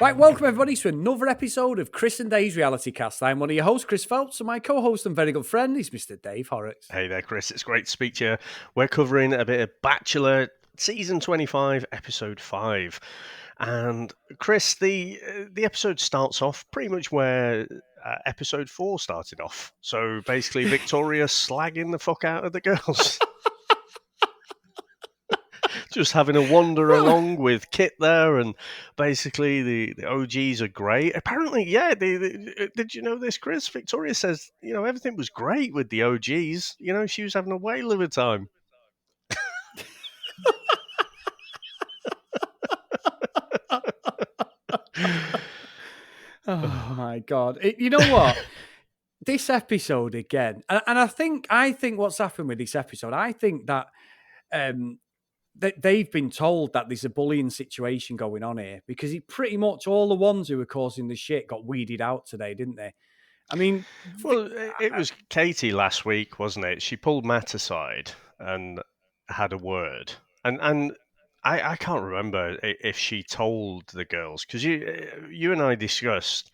Right, welcome everybody to another episode of Chris and Dave's Reality Cast. I'm one of your hosts, Chris Phelps, and my co-host and very good friend is Mr. Dave Horrocks. Hey there, Chris. It's great to speak to you. We're covering a bit of Bachelor Season 25, Episode 5. And Chris, the episode starts off pretty much where Episode 4 started off. So basically, Victoria slagging the fuck out of the girls. Just having a wander along with Kit there, and basically the OGs are great. Apparently, yeah, did you know this, Chris? Victoria says, everything was great with the OGs. She was having a whale of a time. Oh my God. You know what? This episode again, and I think what's happened with this episode, I think that they've been told that there's a bullying situation going on here because pretty much all the ones who were causing the shit got weeded out today, didn't they? I mean, Well, it was Katie last week, wasn't it? She pulled Matt aside and had a word, and I can't remember if she told the girls, because you and I discussed.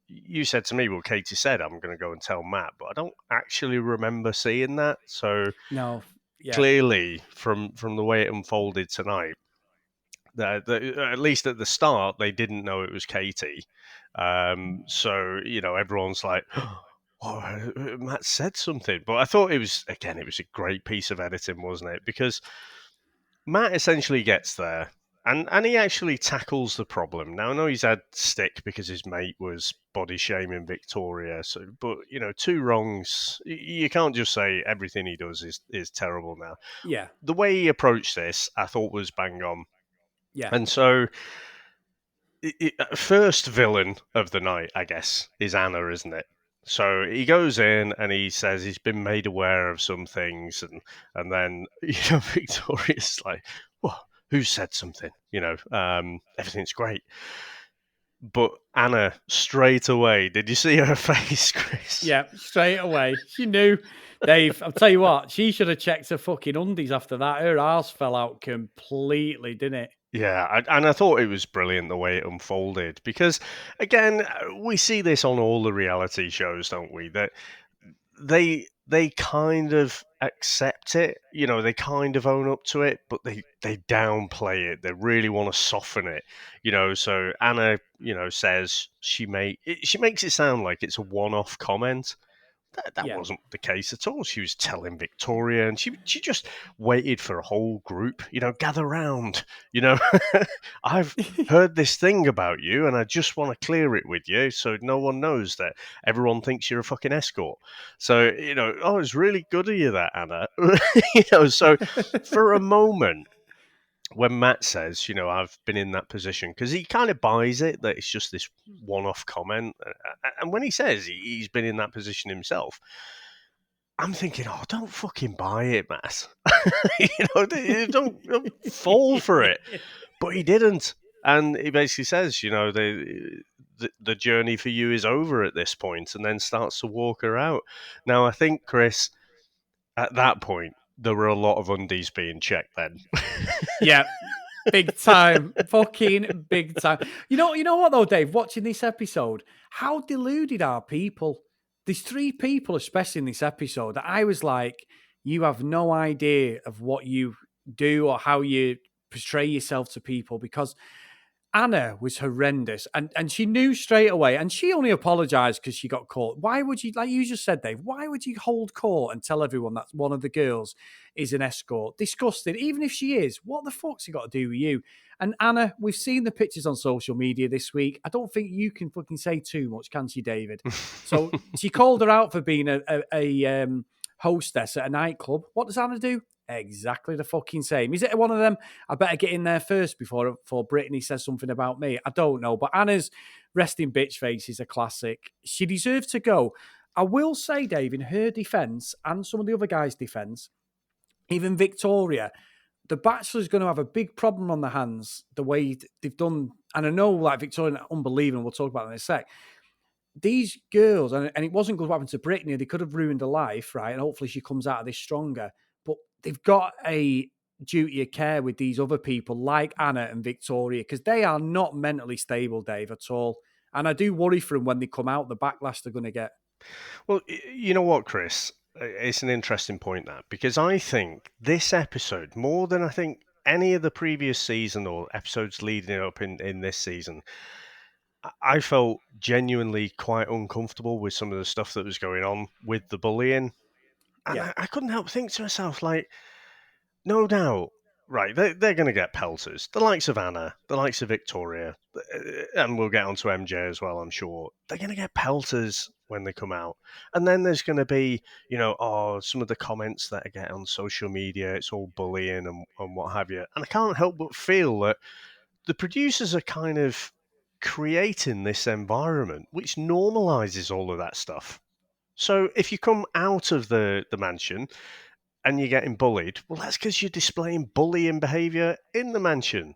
You said to me, "Well, Katie said I'm going to go and tell Matt," but I don't actually remember seeing that. So no, yeah. Clearly, from the way it unfolded tonight, that at least at the start they didn't know it was Katie. So everyone's like, "Oh, Matt said something," but I thought it was a great piece of editing, wasn't it? Because Matt essentially gets there. And he actually tackles the problem. Now, I know he's had stick because his mate was body shaming Victoria. But two wrongs. You can't just say everything he does is terrible now. Yeah. The way he approached this, I thought was bang on. Yeah. And so, first villain of the night, I guess, is Anna, isn't it? So he goes in and he says he's been made aware of some things, and then Victoria's like, "Well, who said something? Everything's great." But Anna, straight away, did you see her face, Chris? Yeah, straight away. She knew. Dave, I'll tell you what, she should have checked her fucking undies after that. Her arse fell out completely, didn't it? Yeah, and I thought it was brilliant the way it unfolded because, again, we see this on all the reality shows, don't we? That they kind of accept it, they kind of own up to it, but they downplay it. They really want to soften it, So Anna, says she makes it sound like it's a one-off comment. That wasn't the case at all. She was telling Victoria, and she just waited for a whole group, gather round. I've heard this thing about you, and I just want to clear it with you so no one knows that everyone thinks you're a fucking escort. So, it's really good of you, that, Anna. So for a moment, when Matt says, I've been in that position, because he kind of buys it that it's just this one-off comment. And when he says he's been in that position himself, I'm thinking, oh, don't fucking buy it, Matt. Don't fall for it. But he didn't. And he basically says, the journey for you is over at this point, and then starts to walk her out. Now, I think, Chris, at that point, there were a lot of undies being checked then. Yeah, big time. Fucking big time. You know what though, Dave? Watching this episode, how deluded are people? There's three people, especially in this episode, that I was like, you have no idea of what you do or how you portray yourself to people, because Anna was horrendous, and she knew straight away, and she only apologized because she got caught. Why would you, like you just said, Dave, why would you hold court and tell everyone that one of the girls is an escort? Disgusting. Even if she is, what the fuck's it got to do with you? And Anna, we've seen the pictures on social media this week. I don't think you can fucking say too much, can she, David? So she called her out for being a hostess at a nightclub. What does Anna do? Exactly the fucking same. Is it one of them, I better get in there first before Brittany says something about me? I don't know. But Anna's resting bitch face is a classic. She deserves to go. I will say, Dave, in her defence and some of the other guys' defence, even Victoria, the Bachelor's going to have a big problem on their hands the way they've done. And I know, like, Victoria, unbelievable. We'll talk about that in a sec. These girls, and it wasn't good what happened to Brittany. They could have ruined her life, right? And hopefully she comes out of this stronger. But they've got a duty of care with these other people like Anna and Victoria, because they are not mentally stable, Dave, at all. And I do worry for them when they come out, the backlash they're going to get. Well, you know what, Chris? It's an interesting point, that, because I think this episode, more than I think any of the previous season or episodes leading up in this season, I felt genuinely quite uncomfortable with some of the stuff that was going on with the bullying. And Yeah, I couldn't help think to myself, like, no doubt, right, they're going to get pelters. The likes of Anna, the likes of Victoria, and we'll get onto MJ as well, I'm sure. They're going to get pelters when they come out. And then there's going to be, some of the comments that I get on social media, it's all bullying and what have you. And I can't help but feel that the producers are kind of creating this environment which normalizes all of that stuff. So if you come out of the mansion and you're getting bullied, well, that's because you're displaying bullying behavior in the mansion.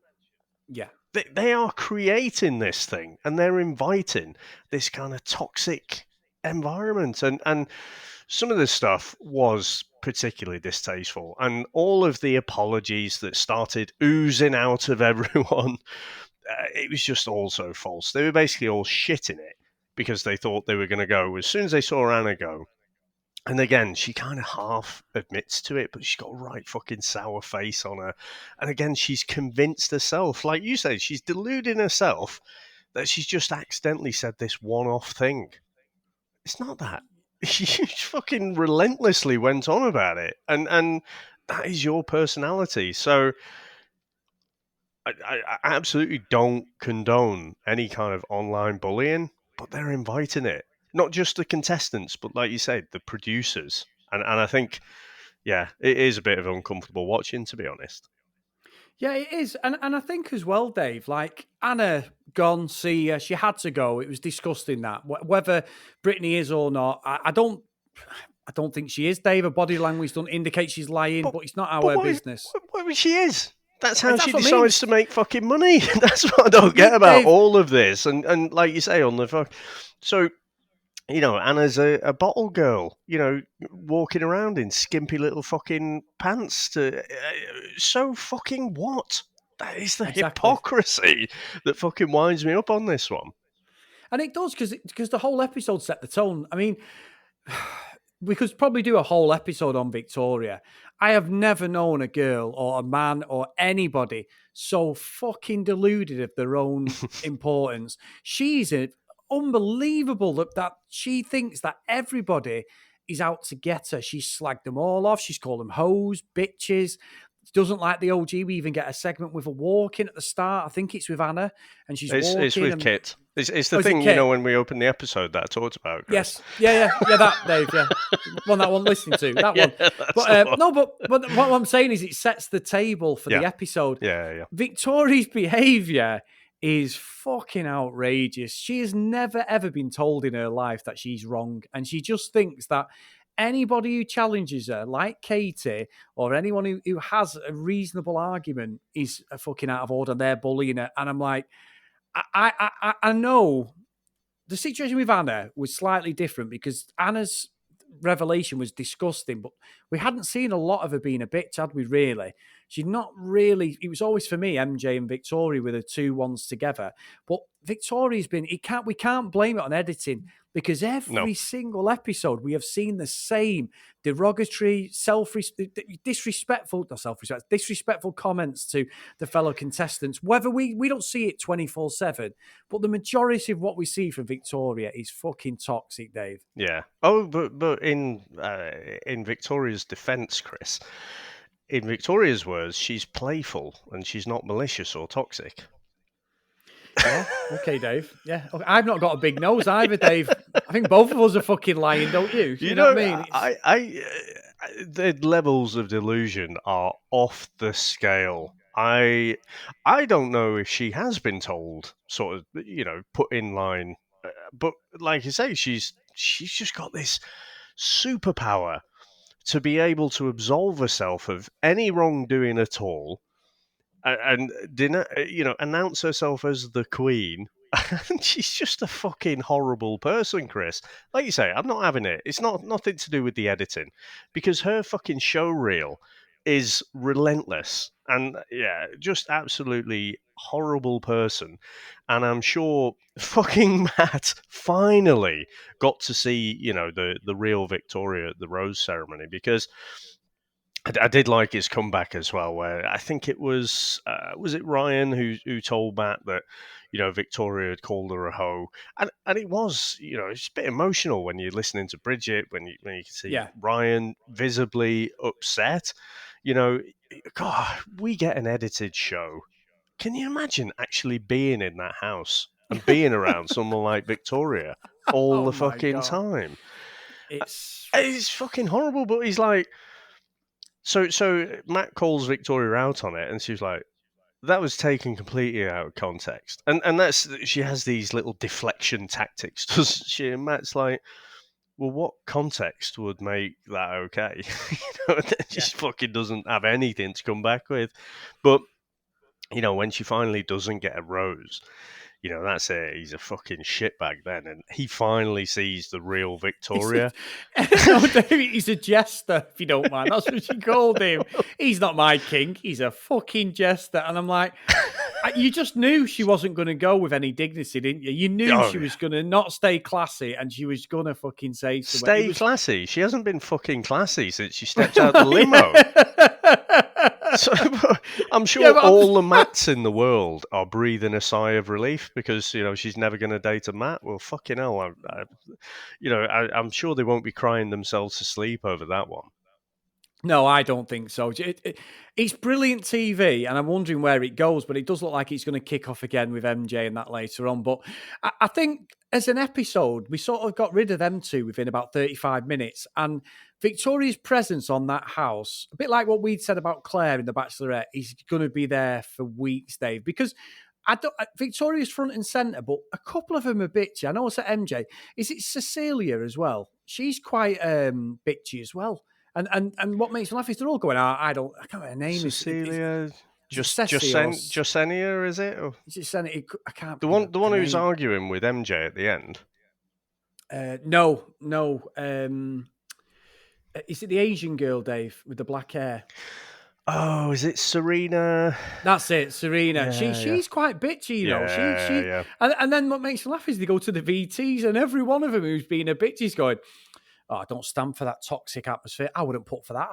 yeah. They are creating this thing, and they're inviting this kind of toxic environment. And some of this stuff was particularly distasteful. And all of the apologies that started oozing out of everyone, it was just all so false. They were basically all shitting it because they thought they were going to go. As soon as they saw Anna go, and again, she kind of half admits to it, but she's got a right fucking sour face on her. And again, she's convinced herself, like you said, she's deluding herself that she's just accidentally said this one-off thing. It's not that. She fucking relentlessly went on about it, and that is your personality. So I absolutely don't condone any kind of online bullying, but they're inviting it. Not just the contestants, but like you said, the producers. And I think, yeah, it is a bit of uncomfortable watching, to be honest. Yeah, it is. And I think as well, Dave, like Anna gone, see her, she had to go. It was disgusting that. Whether Brittany is or not, I don't think she is, Dave. Her body language doesn't indicate she's lying, But but it's not but our business. what she is? That's how she That's what I mean. decides to make fucking money. That's what I don't get about Dave, all of this. And like you say, on the fuck. So, Anna's a bottle girl, walking around in skimpy little fucking pants. So fucking what? That is the exactly. hypocrisy that fucking winds me up on this one. And it does because the whole episode set the tone. I mean, we could probably do a whole episode on Victoria. I have never known a girl or a man or anybody so fucking deluded of their own importance. She's unbelievable that she thinks that everybody is out to get her. She's slagged them all off. She's called them hoes, bitches. Doesn't like the OG. We even get a segment with a walk-in at the start. I think it's with Anna, and she's It's walking. with And Kit. It's the oh, is it thing, Kit? when we opened the episode that I talked about, Chris. Yes, yeah, that Dave, yeah, one that one listening to that Yeah, one. that's But the one. no, but what I'm saying is it sets the table for Yeah. the episode. Yeah. Victoria's behaviour is fucking outrageous. She has never ever been told in her life that she's wrong, and she just thinks that anybody who challenges her, like Katie, or anyone who has a reasonable argument, is a fucking out of order. They're bullying her, and I'm like, I know the situation with Anna was slightly different because Anna's revelation was disgusting, but we hadn't seen a lot of her being a bitch, had we really? She'd not really, it was always for me, MJ and Victoria were the two ones together. But Victoria's been, we can't blame it on editing because No. every single episode we have seen the same derogatory, disrespectful comments to the fellow contestants. Whether we don't see it 24/7, but the majority of what we see from Victoria is fucking toxic, Dave. Yeah. Oh, but in Victoria's defence, Chris, in Victoria's words, she's playful and she's not malicious or toxic. Yeah. Okay, Dave. Yeah. Okay. I've not got a big nose either, Dave. I think both of us are fucking lying, don't you? You know what I mean? The levels of delusion are off the scale. I don't know if she has been told, sort of, put in line, but like you say, she's just got this superpower to be able to absolve herself of any wrongdoing at all, and announce herself as the queen. And she's just a fucking horrible person, Chris. Like you say, I'm not having it. It's nothing to do with the editing, because her fucking show reel is relentless and yeah, just absolutely horrible person. And I'm sure fucking Matt finally got to see, the real Victoria at the rose ceremony because I did like his comeback as well, where I think it was it Ryan who told Matt that Victoria had called her a hoe, and it was it's a bit emotional when you're listening to Bridget when you can see Yeah. Ryan visibly upset. You know, God, we get an edited show. Can you imagine actually being in that house and being around someone like Victoria all Oh the my fucking god. time? It's It's fucking horrible, but he's like, so Matt calls Victoria out on it, and she's like, "That was taken completely out of context." And that's she has these little deflection tactics, doesn't she? And Matt's like, "Well, what context would make that okay?" It yeah. just fucking doesn't have anything to come back with. But when she finally doesn't get a rose, that's it. He's a fucking shitbag then, and he finally sees the real He's a, Victoria. no, David, he's a jester, if you don't mind. That's what she called him. He's not my king. He's a fucking jester. And I'm like, you just knew she wasn't going to go with any dignity, didn't you? You knew Oh she yeah. was going to not stay classy and she was going to fucking say something. It Stay was, classy. She hasn't been fucking classy since she stepped out the well, limo. yeah. So I'm Yeah, sure but all the Matts in the world are breathing a sigh of relief because she's never going to date a Matt. Well, fucking hell, I'm sure they won't be crying themselves to sleep over that one. No, I don't think so. It's brilliant TV, and I'm wondering where it goes, but it does look like it's going to kick off again with MJ and that later on. But I think as an episode, we sort of got rid of them two within about 35 minutes. And Victoria's presence on that house, a bit like what we'd said about Claire in The Bachelorette, is going to be there for weeks, Dave, because Victoria's front and centre, but a couple of them are bitchy. I know it's at MJ. Is it Cecilia as well? She's quite bitchy as well. And what makes me laugh is they're all going, I can't remember her name. Cecilia, Is it just Ceci or Josenia, is it? Or is it Senate? I can't the think one of the her one who's name. arguing with MJ at the end. No, no. Is it the Asian girl, Dave, with the black hair? Oh, is it Serena? That's it, Serena. Yeah, yeah. She's quite bitchy, Yeah, She yeah. and then what makes me laugh is they go to the VTs and every one of them who's been a bitch is going, oh, I don't stand for that toxic atmosphere. I wouldn't put for that.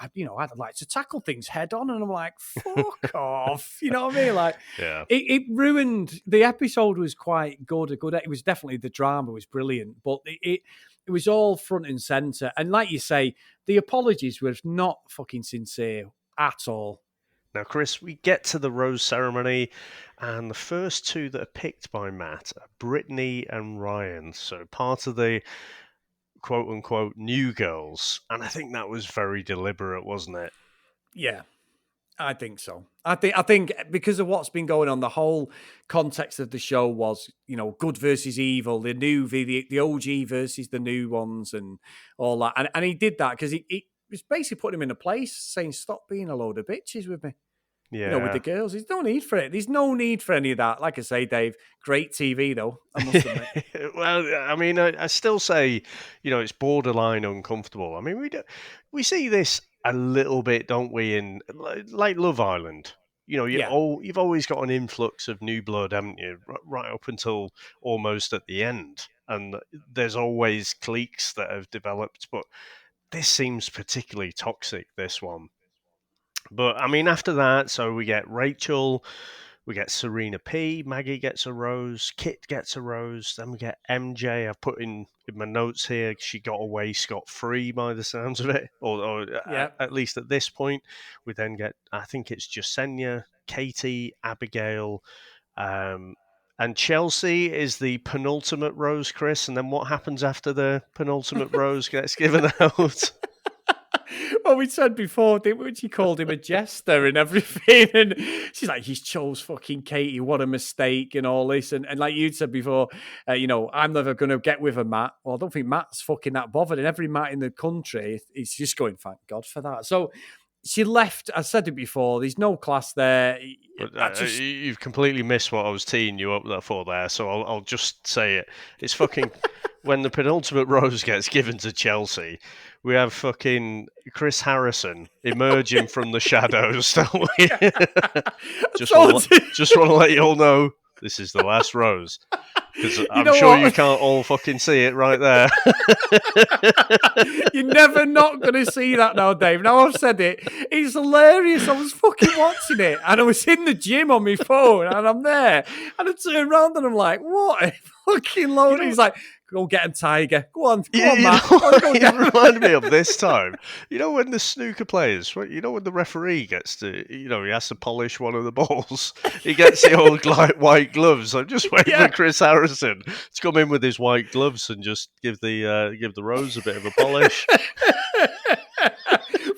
I'd like to tackle things head on. And I'm like, fuck off. You know what I mean? Like, Yeah. it ruined. The episode was quite good. It was definitely, the drama was brilliant, but it was all front and center. And like you say, the apologies were not fucking sincere at all. Now, Chris, we get to the rose ceremony, and the first two that are picked by Matt are Brittany and Ryan. So part of the quote unquote new girls. And I think that was very deliberate, wasn't it? Yeah. I think so. I think because of what's been going on, the whole context of the show was, good versus evil, the OG versus the new ones and all that. And he did that because he was basically putting him in a place saying, stop being a load of bitches with me. With the Yeah. girls. There's no need for it. There's no need for any of that. Like I say, Dave, great TV though, I must admit. Well, I mean, I still say, it's borderline uncomfortable. I mean, we see this a little bit, don't we? In like Love Island, Yeah. you've always got an influx of new blood, haven't you? Right up until almost at the end, and there's always cliques that have developed. But this seems particularly toxic. This one. But I mean, after that, so we get Rachel, we get Serena P, Maggie gets a rose, Kit gets a rose, then we get MJ. I've put in my notes here, she got away scot free by the sounds of it, or Yeah. at least at this point. We then get, I think it's Jasenia, Katie, Abigail, um, and Chelsea is the penultimate rose, Chris. And then what happens after the penultimate rose gets given out? Well, we said before, didn't we? She called him a jester and everything. And she's like, he's chose fucking Katie. What a mistake and all this. And like you'd said before, I'm never going to get with a Matt. Well, I don't think Matt's fucking that bothered. And every Matt in the country is just going, thank God for that. So she left. I said it before. There's no class there. But you've completely missed what I was teeing you up for there, so I'll just say it. It's fucking when the penultimate rose gets given to Chelsea. we have fucking Chris Harrison emerging from the shadows, don't we? just want to let you all know this is the last rose. Because I'm sure you can't all fucking see it right there. You're never not going to see that now, Dave. Now I've said it. It's hilarious. I was fucking watching it and I was in the gym on my phone and I'm there and I turn around and I'm like, what a fucking load. He's like, go get him, Tiger. Go on, Matt. It reminded me of this time. You know when the snooker players, when the referee gets to, he has to polish one of the balls. He gets the old white gloves. I'm just waiting for Chris Harrison to come in with his white gloves and just give the rose a bit of a polish.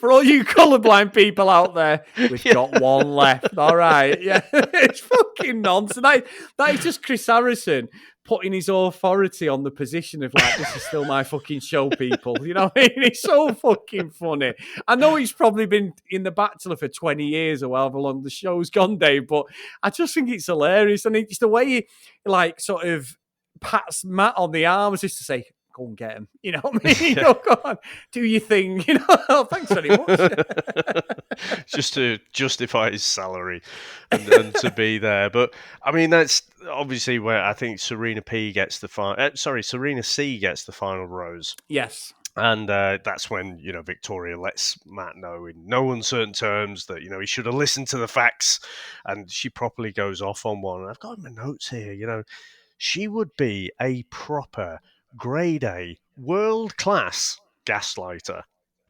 For all you colourblind people out there, we've got one left. All right. Yeah. It's fucking nonsense. That is just Chris Harrison putting his authority on the position of like, this is still my fucking show, people. You know what I mean? It's so fucking funny. I know he's probably been in The Bachelor for 20 years or however long the show's gone, Dave, but I just think it's hilarious. And it's the way he like sort of pats Matt on the arms just to say, go and get him. You know what I mean? Go on, do your thing. Thanks very much. Just to justify his salary and to be there. But I mean, that's obviously where I think Serena C gets the final rose. Yes. And that's when, Victoria lets Matt know in no uncertain terms that, he should have listened to the facts. And she properly goes off on one. I've got my notes here, she would be a proper grade A, world-class gaslighter,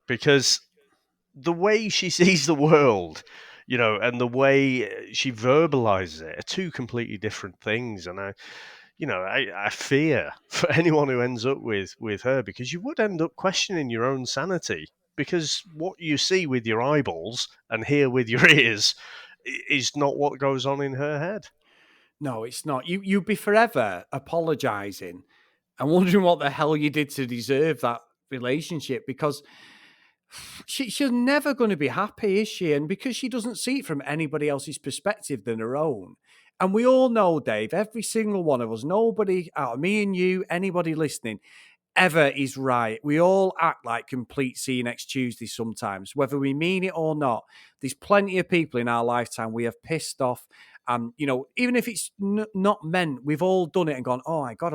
because the way she sees the world, and the way she verbalizes it are two completely different things. And I fear for anyone who ends up with her, because you would end up questioning your own sanity, because what you see with your eyeballs and hear with your ears is not what goes on in her head. No, it's not. You'd be forever apologizing and wondering what the hell you did to deserve that relationship, because she's never going to be happy, is she? And because she doesn't see it from anybody else's perspective than her own. And we all know, Dave, every single one of us, nobody out of me and you, anybody listening, ever is right. We all act like complete see you next Tuesday sometimes, whether we mean it or not. There's plenty of people in our lifetime we have pissed off. Even if it's not meant, we've all done it and gone, oh my God,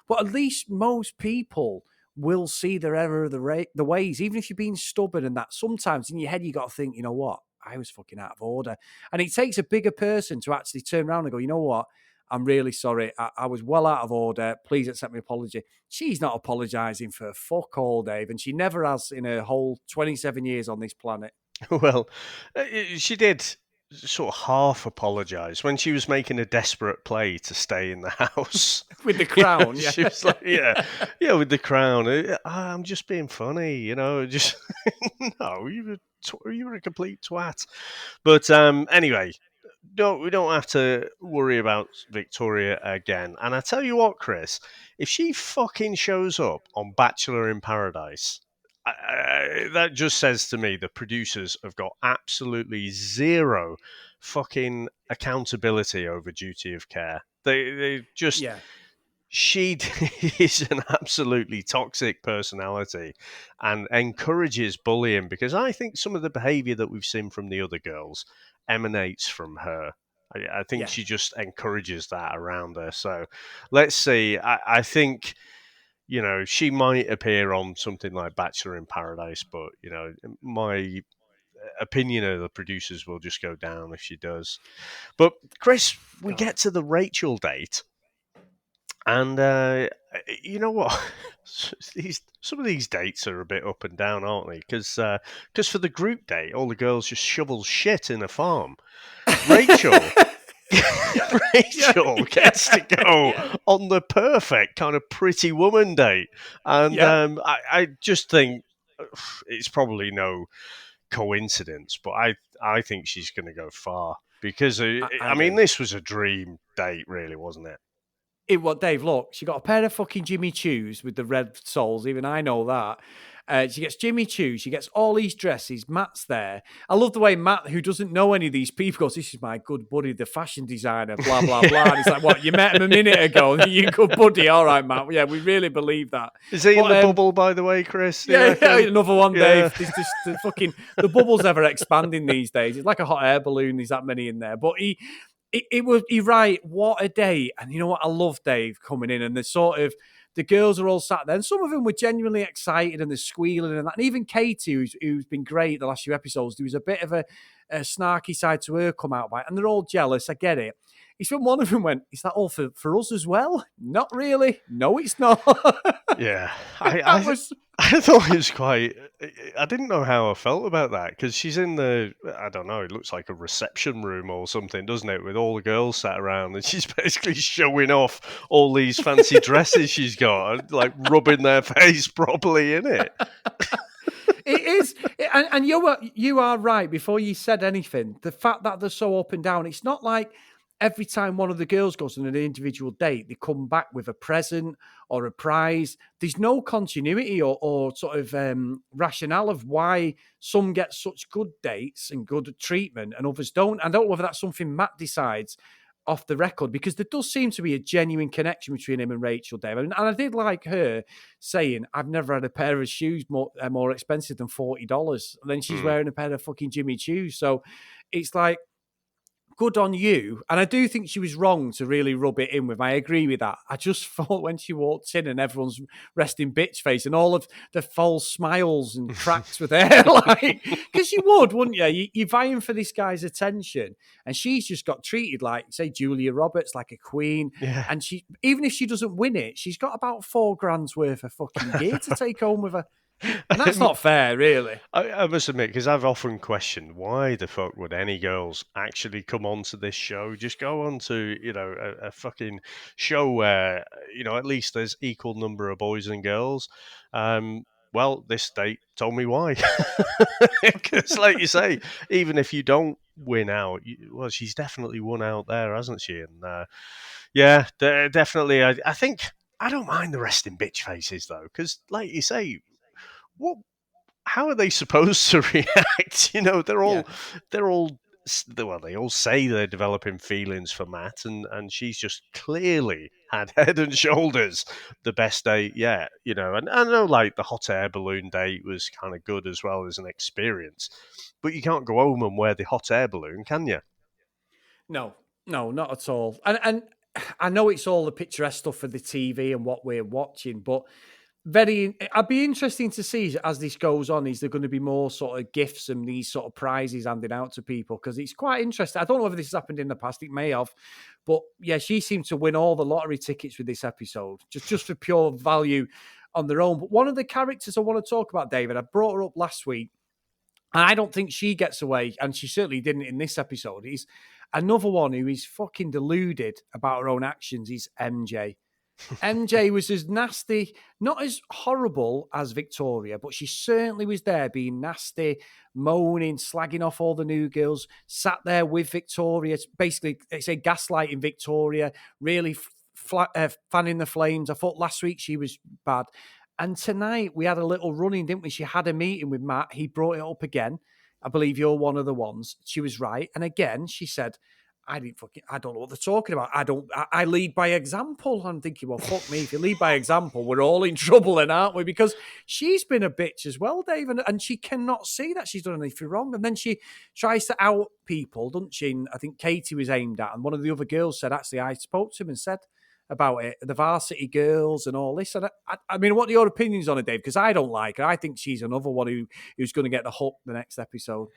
but at least most people will see their error of the ways, even if you're being stubborn and that. Sometimes in your head, you got to think, you know what? I was fucking out of order. And it takes a bigger person to actually turn around and go, you know what? I'm really sorry. I was well out of order. Please accept my apology. She's not apologising for fuck all, Dave, and she never has in her whole 27 years on this planet. Well, she did sort of half apologise when she was making a desperate play to stay in the house. With the crown, She was like, with the crown. I'm just being funny, just, no, you were a complete twat. But anyway, we don't have to worry about Victoria again. And I tell you what, Chris, if she fucking shows up on Bachelor in Paradise, that just says to me the producers have got absolutely zero fucking accountability over duty of care. They just... Yeah. She is an absolutely toxic personality and encourages bullying, because I think some of the behaviour that we've seen from the other girls emanates from her. I think she just encourages that around her. So let's see. I think, she might appear on something like Bachelor in Paradise, but, my opinion of the producers will just go down if she does. But, Chris, we get to the Rachel date. And you know what? Some of these dates are a bit up and down, aren't they? Because for the group date, all the girls just shovel shit in a farm. Rachel gets to go on the perfect kind of pretty woman date. And I just think it's probably no coincidence, but I think she's going to go far, because, I mean, this was a dream date, really, wasn't it? Dave, look, she got a pair of fucking Jimmy Choos with the red soles. Even I know that. She gets Jimmy Choo. She gets all these dresses. Matt's there. I love the way Matt, who doesn't know any of these people, goes, "This is my good buddy, the fashion designer, blah, blah, blah." And it's like, "What, you met him a minute ago? You good buddy? All right, Matt. Yeah, we really believe that." Is he in But the bubble, by the way, Chris? Do you yeah, yeah, reckon? another one, Yeah. Dave. There's just the bubble's ever expanding these days. It's like a hot air balloon. There's that many in there. But it was he right. What a day! And you know what? I love Dave coming in, and the girls are all sat there, and some of them were genuinely excited and they're squealing and that. And even Katie, who's been great the last few episodes, there was a bit of a snarky side to her come out by it, and they're all jealous. I get it. It's when one of them went, "Is that all for us as well?" Not really. No, it's not. Yeah, That was I thought it was quite. I didn't know how I felt about that because she's in the. I don't know. It looks like a reception room or something, doesn't it? With all the girls sat around, and she's basically showing off all these fancy dresses she's got, like rubbing their face properly in it. It is, and you are right. Before you said anything, the fact that they're so up and down, it's not like every time one of the girls goes on an individual date, they come back with a present or a prize. There's no continuity or sort of rationale of why some get such good dates and good treatment and others don't. I don't know whether that's something Matt decides off the record, because there does seem to be a genuine connection between him and Rachel, Dave. And I did like her saying, "I've never had a pair of shoes more expensive than $40." And then she's Mm. wearing a pair of fucking Jimmy Choos. So it's like, good on you. And I do think she was wrong to really rub it in with. I agree with that. I just thought when she walked in and everyone's resting bitch face and all of the false smiles and cracks were there, like, because you would, wouldn't you? You're vying for this guy's attention, and she's just got treated like, say, Julia Roberts, like a queen. Yeah. And she, even if she doesn't win it, she's got about $4,000 worth of fucking gear to take home with her. And that's not fair, really. I must admit, because I've often questioned why the fuck would any girls actually come onto this show? Just go on to, a fucking show where, at least there's equal number of boys and girls. Well, this date told me why. Because, like you say, even if you don't win out, well, she's definitely won out there, hasn't she? And yeah, definitely. I think I don't mind the resting bitch faces though, because, like you say, what how are they supposed to react? Yeah. They're all well, they all say they're developing feelings for Matt, and she's just clearly had head and shoulders the best date yet. And I know like the hot air balloon date was kind of good as well as an experience, but you can't go home and wear the hot air balloon, can you? No, no, not at all. And I know it's all the picturesque stuff for the TV and what we're watching, but I'd be interesting to see as this goes on. Is there going to be more sort of gifts and these sort of prizes handed out to people? Because it's quite interesting. I don't know whether this has happened in the past. It may have, but yeah, she seemed to win all the lottery tickets with this episode, just for pure value on their own. But one of the characters I want to talk about, David, I brought her up last week. And I don't think she gets away, and she certainly didn't in this episode. He's another one who is fucking deluded about her own actions. Is MJ. MJ was as nasty, not as horrible as Victoria, but she certainly was there being nasty, moaning, slagging off all the new girls, sat there with Victoria, basically, they say gaslighting Victoria, really fanning the flames. I thought last week she was bad. And tonight we had a little running, didn't we? She had a meeting with Matt. He brought it up again. I believe you're one of the ones. She was right. And again, she said, I don't know what they're talking about. I lead by example. I'm thinking, well, fuck me. If you lead by example, we're all in trouble then, aren't we? Because she's been a bitch as well, Dave, and she cannot see that she's done anything wrong. And then she tries to out people, doesn't she? And I think Katie was aimed at. And one of the other girls said, actually, I spoke to him and said about it, the varsity girls and all this. And I mean, what are your opinions on it, Dave? Because I don't like her. I think she's another one who's going to get the hook the next episode.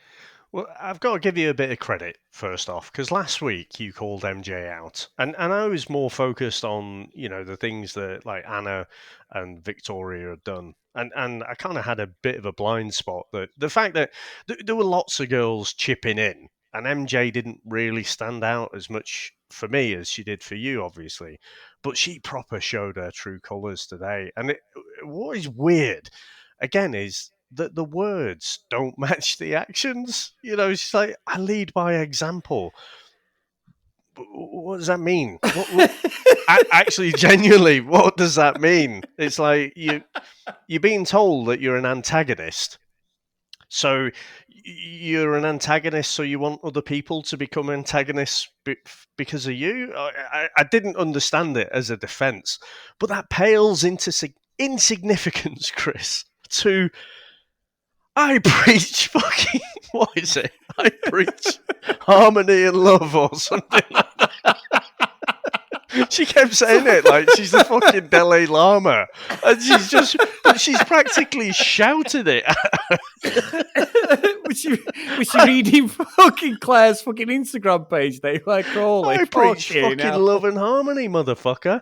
Well, I've got to give you a bit of credit first off, because last week you called MJ out, and I was more focused on the things that like Anna and Victoria had done, and I kind of had a bit of a blind spot that the fact that there were lots of girls chipping in, and MJ didn't really stand out as much for me as she did for you, obviously, but she proper showed her true colours today, and what is weird again is that the words don't match the actions. She's like, I lead by example. what does that mean? Actually, genuinely, what does that mean? It's like you're being told that you're an antagonist. So you're an antagonist, so you want other people to become antagonists because of you? I didn't understand it as a defense, but that pales into insignificance, Chris, to I preach fucking, what is it? I preach harmony and love or something like that. She kept saying it like she's the fucking Dalai Lama. And but she's practically shouted it. was she reading fucking Claire's fucking Instagram page? They like, holy I preach fucking hell. love and harmony, motherfucker.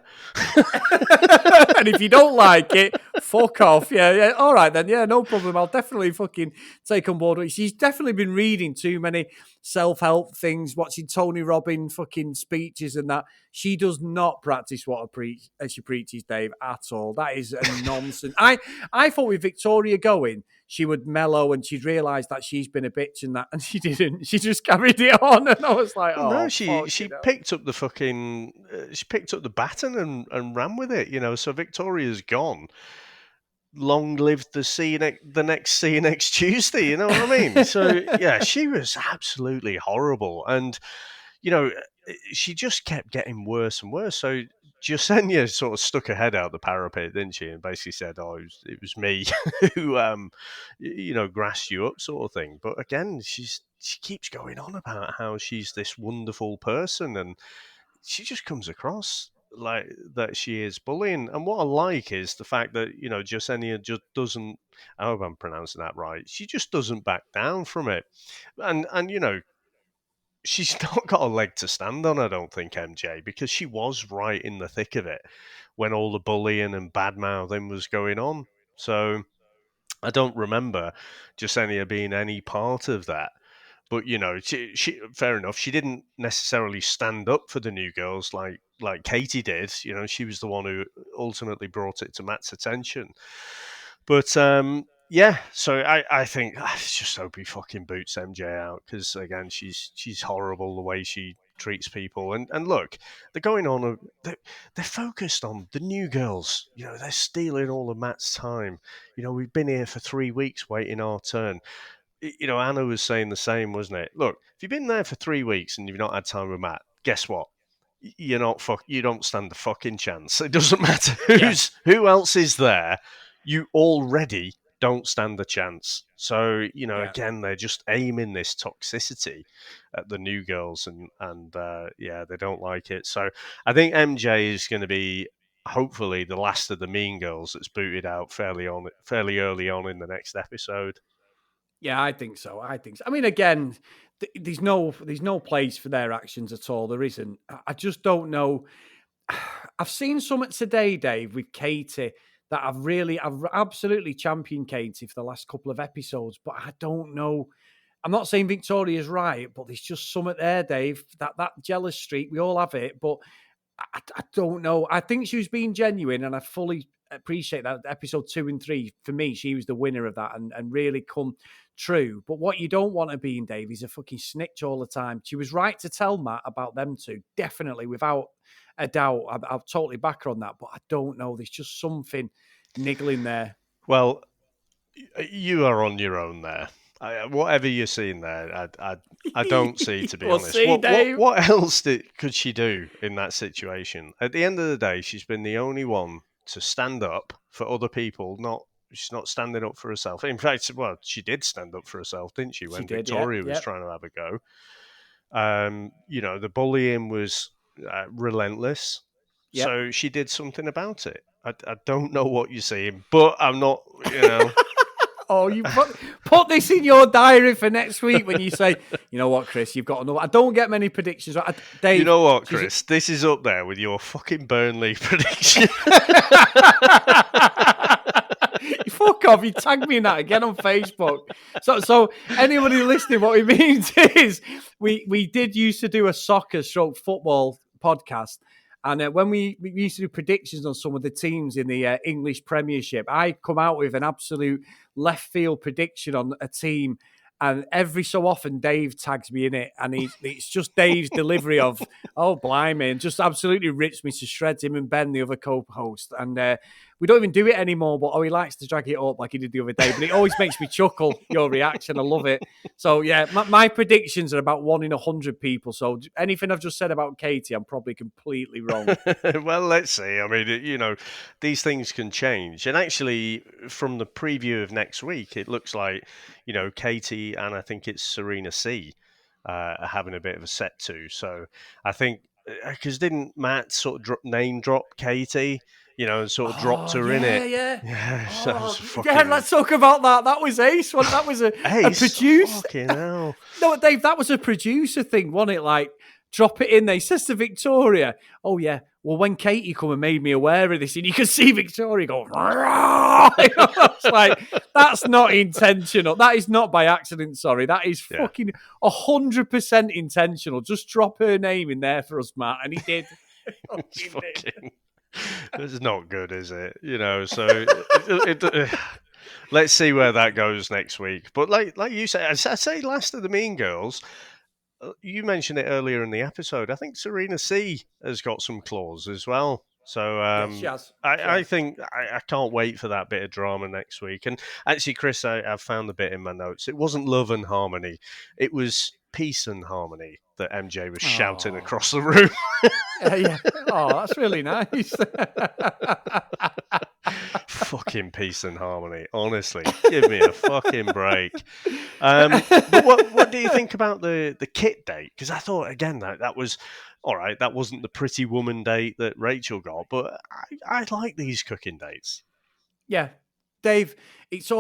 And if you don't like it, fuck off. Yeah, all right then. Yeah, no problem. I'll definitely fucking take on board. She's definitely been reading too many self-help things, watching Tony Robbins fucking speeches and that. She does not practice what she preaches, Dave, at all. That is a nonsense. I thought with Victoria going, she would mellow and she'd realise that she's been a bitch and that, and she didn't. She just carried it on, and I was like, well, oh, no, she picked up the fucking she picked up the baton and ran with it, you know. So Victoria's gone. Long live the next next Tuesday, you know what I mean? So yeah, she was absolutely horrible, and you know, she just kept getting worse and worse. So Jasenia sort of stuck her head out the parapet, didn't she, and basically said, "Oh, it was me who, grassed you up," sort of thing. But again, she keeps going on about how she's this wonderful person, and she just comes across like that she is bullying. And what I like is the fact that Jasenia just doesn't. I hope I'm pronouncing that right. She just doesn't back down from it, and she's not got a leg to stand on, I don't think, MJ, because she was right in the thick of it when all the bullying and bad mouthing was going on. So I don't remember Jasenia being any part of that. But she fair enough. She didn't necessarily stand up for the new girls like Katie did. She was the one who ultimately brought it to Matt's attention. But yeah, so I think I just hope he fucking boots MJ out because again, she's horrible the way she treats people. And look, they're going on. They're focused on the new girls. They're stealing all of Matt's time. We've been here for 3 weeks waiting our turn. Anna was saying the same, wasn't it? Look, if you've been there for 3 weeks and you've not had time with Matt, guess what? You're not you don't stand a fucking chance. It doesn't matter who else is there. You already don't stand a chance. So, again, they're just aiming this toxicity at the new girls and they don't like it. So I think MJ is going to be hopefully the last of the mean girls that's booted out fairly early on in the next episode. Yeah, I think so. I mean, again, there's no place for their actions at all. There isn't. I just don't know. I've seen something today, Dave, with Katie that I've absolutely championed Katie for the last couple of episodes, but I don't know. I'm not saying Victoria's right, but there's just something there, Dave. That jealous streak, we all have it, but I don't know. I think she was being genuine, and I fully appreciate that. Episode 2 and 3, for me, she was the winner of that and really come true. But what you don't want to be in, Dave, is a fucking snitch all the time. She was right to tell Matt about them two, definitely, without a doubt. I'll totally back her on that, but I don't know. There's just something niggling there. Well, you are on your own there. Whatever you're seeing there, I don't see, to be honest. What else could she do in that situation? At the end of the day, she's been the only one to stand up for other people. She's not standing up for herself. In fact, well, she did stand up for herself, didn't she? When Victoria was trying to have a go. The bullying was relentless. Yep. So she did something about it. I don't know what you're saying, but I'm not, Oh, you put this in your diary for next week when you say, you know what, Chris, you've got to know. I don't get many predictions. Dave, you know what, Chris? This is up there with your fucking Burnley prediction. Fuck off! You tagged me in that again on Facebook. So anybody listening, what it means is we did used to do a soccer/football podcast. And when we used to do predictions on some of the teams in the English Premiership, I come out with an absolute left field prediction on a team. And every so often, Dave tags me in it, and it's just Dave's delivery of "Oh, blimey," and just absolutely rips me to shreds. Him and Ben, the other co-host, and we don't even do it anymore. But he likes to drag it up like he did the other day. But it always makes me chuckle. Your reaction, I love it. So yeah, my predictions are about 1 in 100 people. So anything I've just said about Katie, I'm probably completely wrong. Well, let's see. I mean, these things can change. And actually, from the preview of next week, it looks like, Katie and I think it's Serena C are having a bit of a set to. So I think, because didn't Matt sort of name drop Katie, and sort of dropped her in it? Yeah. Yeah, that was fucking... Yeah, let's talk about that. That was ace. That was a producer. Fucking hell. No, Dave, that was a producer thing, wasn't it? Like, drop it in there. He says to Victoria, "Oh, yeah, well, when Katie come and made me aware of this," and you can see Victoria go, it's like, that's not intentional. That is not by accident, sorry. That is fucking 100% intentional. Just drop her name in there for us, Matt. And he did. It's not good, is it? So let's see where that goes next week. But like you say, I say last of the Mean Girls, you mentioned it earlier in the episode. I think Serena C has got some claws as well. So she has. I think I can't wait for that bit of drama next week. And actually, Chris, I've found the bit in my notes. It wasn't love and harmony. It was peace and harmony that MJ was shouting across the room. Yeah. Oh, that's really nice. Fucking peace and harmony. Honestly, give me a fucking break. But what do you think about the Kit date? Because I thought, again, that was all right. That wasn't the pretty woman date that Rachel got, but I like these cooking dates. Yeah, Dave, it's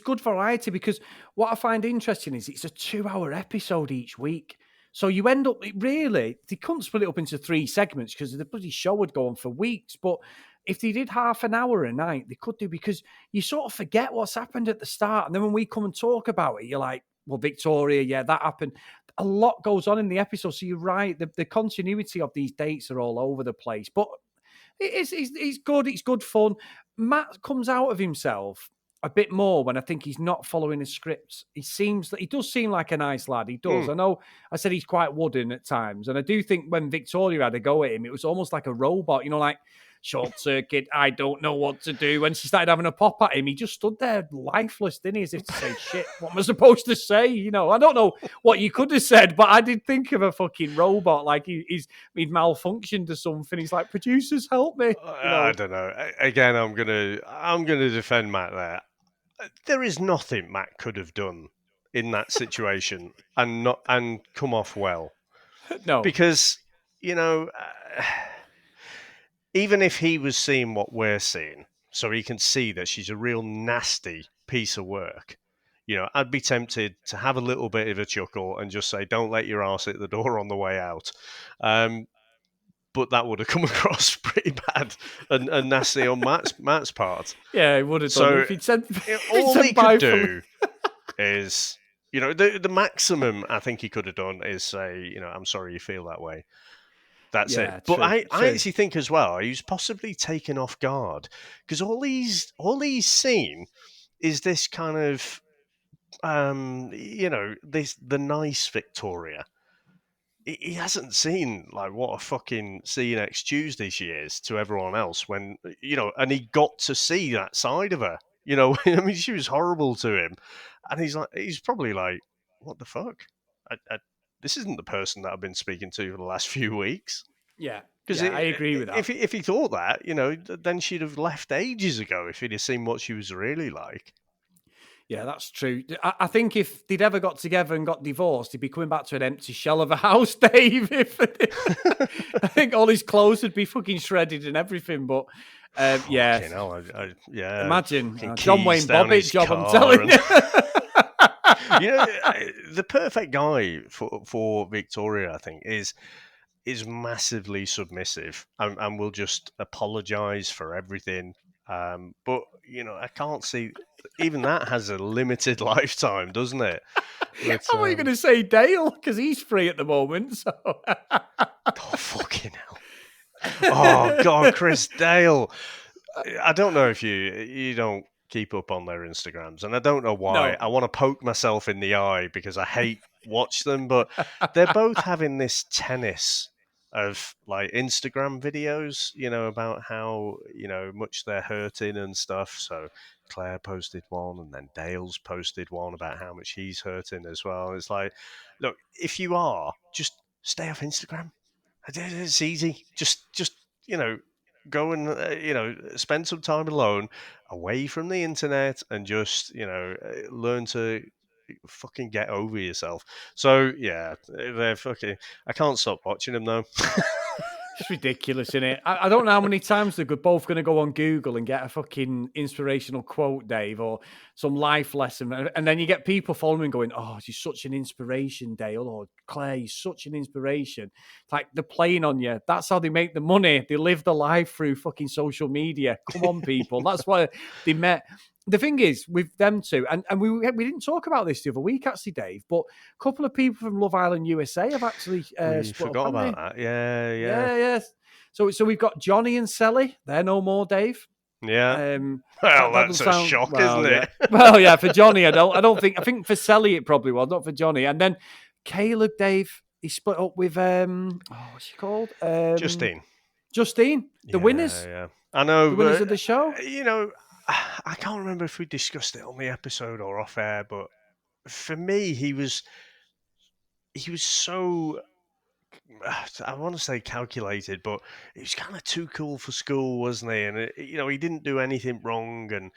good variety, because what I find interesting is it's a 2-hour episode each week. So you end up, they couldn't split it up into 3 segments because the bloody show would go on for weeks. But if they did half an hour a night, they could do, because you sort of forget what's happened at the start. And then when we come and talk about it, you're like, well, Victoria, yeah, that happened. A lot goes on in the episode. So you're right. The continuity of these dates are all over the place. But it's good. It's good fun. Matt comes out of himself a bit more when I think he's not following the scripts. He does seem like a nice lad. He does. I know I said he's quite wooden at times. And I do think when Victoria had a go at him, it was almost like a robot, like short circuit, I don't know what to do. When she started having a pop at him, he just stood there lifeless, didn't he? As if to say, shit, what am I supposed to say? I don't know what you could have said, but I did think of a fucking robot, like he'd malfunctioned or something. He's like, producers, help me. I don't know. Again, I'm gonna defend Matt there. There is nothing Matt could have done in that situation and come off well. No, because even if he was seeing what we're seeing, so he can see that she's a real nasty piece of work, I'd be tempted to have a little bit of a chuckle and just say, "Don't let your arse hit the door on the way out." But that would have come across pretty bad and nasty on Matt's part. Yeah, it would have done. If he'd said, all he could do is, the maximum I think he could have done is say, "I'm sorry you feel that way." That's it. But true, I actually think as well, he was possibly taken off guard, because all he's seen is this kind of, the nice Victoria. He hasn't seen like what a fucking see you next Tuesday she is to everyone else when, and he got to see that side of her, I mean, she was horrible to him. And he's probably like, what the fuck? This isn't the person that I've been speaking to for the last few weeks. Yeah. Because I agree with that. If he thought that, then she'd have left ages ago if he'd have seen what she was really like. Yeah, that's true. I think if they'd ever got together and got divorced, he'd be coming back to an empty shell of a house, Dave. I think all his clothes would be fucking shredded and everything. But yeah. Yeah. Imagine John Wayne Bobbitt job, I'm telling you. The perfect guy for Victoria, I think, is massively submissive and will just apologise for everything. But I can't see, even that has a limited lifetime, doesn't it? But, how are you going to say Dale? Because he's free at the moment. So. Oh, fucking hell. Oh, God, Chris Dale. I don't know if you don't keep up on their Instagrams, and I don't know why. No. I want to poke myself in the eye because I hate watch them, but they're both having this tennis of like Instagram videos, about how much they're hurting and stuff. So Claire posted one, and then Dale's posted one about how much he's hurting as well. And it's like, look, if you are, just stay off Instagram. It's easy. Just go and spend some time alone, away from the internet, and just learn to fucking get over yourself. So yeah, they're fucking. I can't stop watching them though. It's ridiculous, isn't it? I don't know how many times they're both going to go on Google and get a fucking inspirational quote, Dave, or some life lesson. And then you get people following going, oh, she's such an inspiration, Dale, or Claire, you're such an inspiration. It's like they're playing on you. That's how they make the money. They live the life through fucking social media. Come on, people. That's why they met. The thing is, with them two, and we didn't talk about this the other week, actually, Dave, but a couple of people from Love Island USA have actually We split forgot up, about that. Yeah. yes. So we've got Johnny and Sally. They're no more, Dave. Yeah. That Well, that's doesn't a sound shock, well, isn't yeah. it? Well, yeah. For Johnny, I think for Sally it probably was, not for Johnny. And then Caleb, Dave, he split up with what's she called? Justine. Justine, the winners. Yeah. I know, The winners but of the show. I can't remember if we discussed it on the episode or off air, but for me, he was so. I want to say calculated, but he was kind of too cool for school, wasn't he? And he didn't do anything wrong, and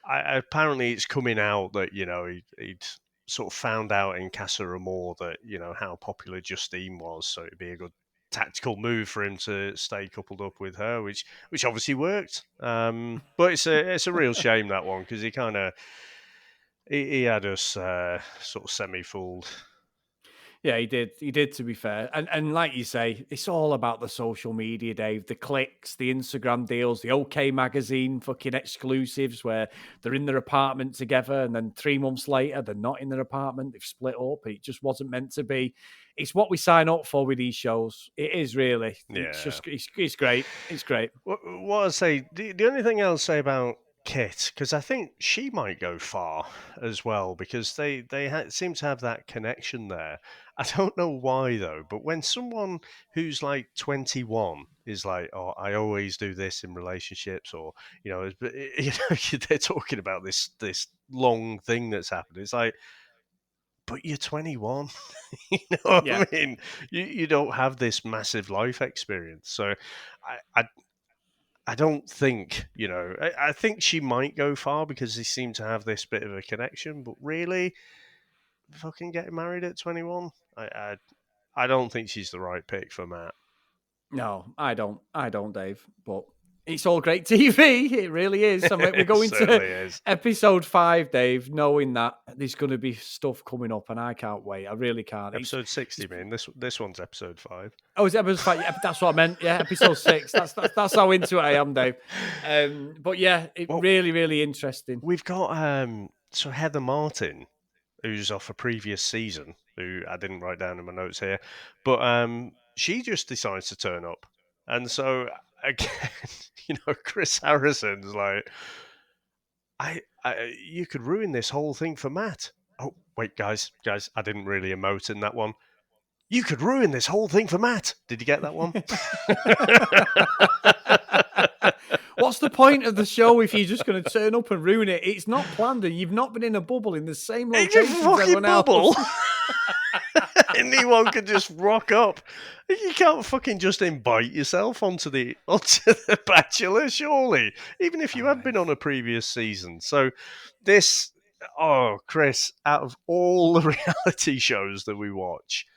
apparently it's coming out that he'd sort of found out in Casa Amor that how popular Justine was, so it'd be a good tactical move for him to stay coupled up with her, which obviously worked. But it's a real shame, that one, because he had us sort of semi fooled. Yeah, he did. He did, to be fair. And like you say, it's all about the social media, Dave. The clicks, the Instagram deals, the OK Magazine fucking exclusives where they're in their apartment together and then 3 months later they're not in their apartment. They've split up. It just wasn't meant to be. It's what we sign up for with these shows. It is really. It's Yeah. just, it's great. It's great. What I say, the only thing I'll say about Kit, because I think she might go far as well, because they seem to have that connection there. I don't know why though, but when someone who's like 21 is like, "Oh, I always do this in relationships," or they're talking about this long thing that's happened. It's like, but you're 21. You know what Yeah. I mean? You don't have this massive life experience, so I don't think, I think she might go far because they seem to have this bit of a connection, but really, fucking getting married at 21, I don't think she's the right pick for Matt. No, I don't, Dave. But it's all great TV. It really is. I mean, we're It going certainly to is. episode 5, Dave, knowing that there's going to be stuff coming up, and I can't wait. I really can't. Episode 60, man. This one's episode 5. Oh, it's episode 5. Yeah, that's what I meant. Yeah, episode 6. That's how into it I am, Dave. But yeah, really, really interesting. We've got so Heather Martin, who's off a previous season, who I didn't write down in my notes here, but she just decides to turn up, and so again, Chris Harrison's like, I you could ruin this whole thing for Matt. Oh wait, guys, I didn't really emote in that one. You could ruin this whole thing for Matt. Did you get that one? What's the point of the show if you're just going to turn up and ruin it? It's not planned, and you've not been in a bubble in the same location as everyone else. Anyone could just rock up. You can't fucking just invite yourself onto the Bachelor, surely. Even if you have been on a previous season. So this, Chris, out of all the reality shows that we watch,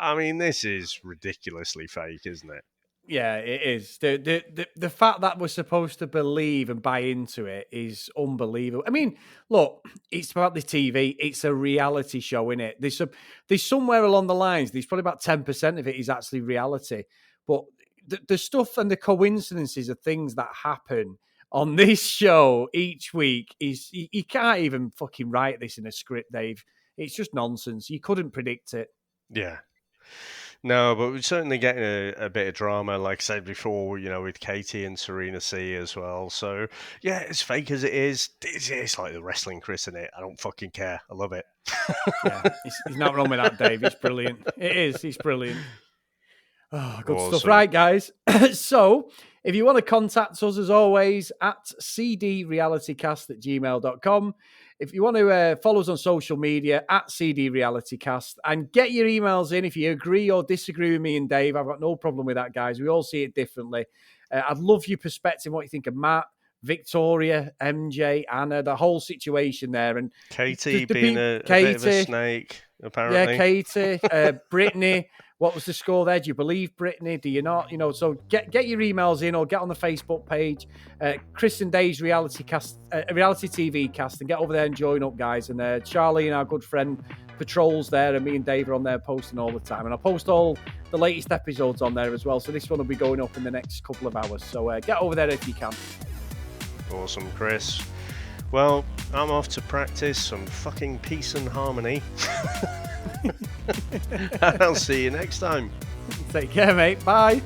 I mean, this is ridiculously fake, isn't it? Yeah, it is. The fact that we're supposed to believe and buy into it is unbelievable. I mean, look, it's about the TV. It's a reality show, isn't it? There's somewhere along the lines, there's probably about 10% of it is actually reality. But the stuff and the coincidences of things that happen on this show each week is you can't even fucking write this in a script, Dave. It's just nonsense. You couldn't predict it. Yeah. No, but we're certainly getting a bit of drama, like I said before, with Katie and Serena C as well. So, yeah, as fake as it is, it's like the wrestling Chris in it. I don't fucking care. I love it. Yeah, he's not wrong with that, Dave. It's brilliant. It is. It's brilliant. Oh, good stuff. Awesome. Right, guys. So, if you want to contact us, as always, at cdrealitycast@gmail.com. If you want to follow us on social media, at cdrealitycast, and get your emails in if you agree or disagree with me and Dave. I've got no problem with that, guys. We all see it differently. I'd love your perspective, what you think of Matt, Victoria, MJ, Anna, the whole situation there. And Katie being a bit of a snake, apparently. Yeah, Katie, Brittany. What was the score there? Do you believe Brittany? Do you not? So get your emails in or get on the Facebook page, Chris and Dave's reality TV cast, and get over there and join up, guys. And Charlie and our good friend Patrol's there, and me and Dave are on there posting all the time. And I'll post all the latest episodes on there as well. So this one will be going up in the next couple of hours. So get over there if you can. Awesome, Chris. Well, I'm off to practice some fucking peace and harmony. And I'll see you next time. Take care, mate. Bye.